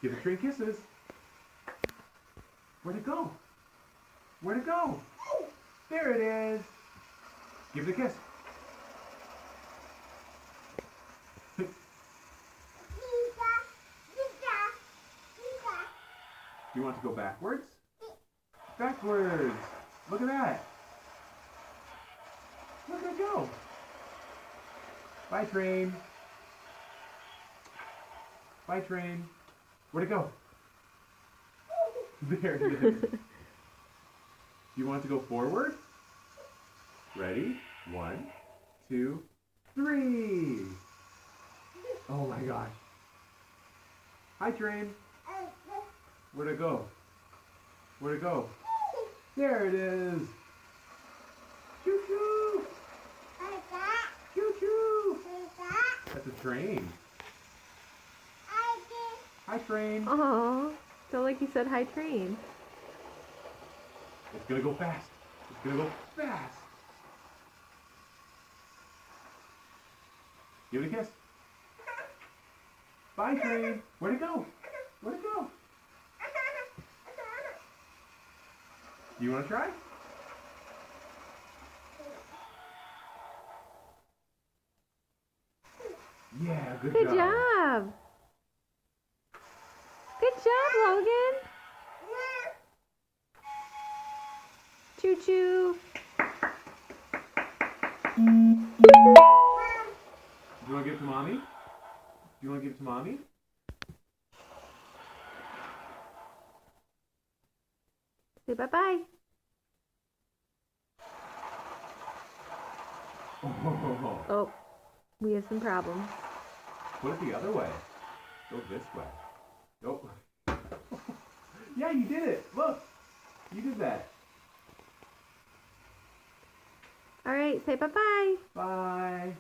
Give the train kisses. Where'd it go? Where'd it go? There it is. Give it a kiss. You want to go backwards? Backwards. Look at that. Look at it go. Bye, train. Bye, train. Where'd it go? There it is. You want to go forward? Ready? 1, 2, 3. Oh my gosh. Hi, train. Where'd it go? Where'd it go? There it is. Choo choo. Choo choo. That's a train. Hi, train. Oh, feel like you said hi, train. It's gonna go fast. It's gonna go fast. Give it a kiss. Bye, train. Where'd it go? Where'd it go? You want to try? Yeah, good Good job. job. Good job, Logan. Choo choo. Do you want to give it to mommy? Do you want to give it to mommy? Say bye-bye. Oh, Oh, we have some problems. put it the other way. Go this way. Nope. Yeah, you did it. Look. You did that. All right, say bye-bye. Bye.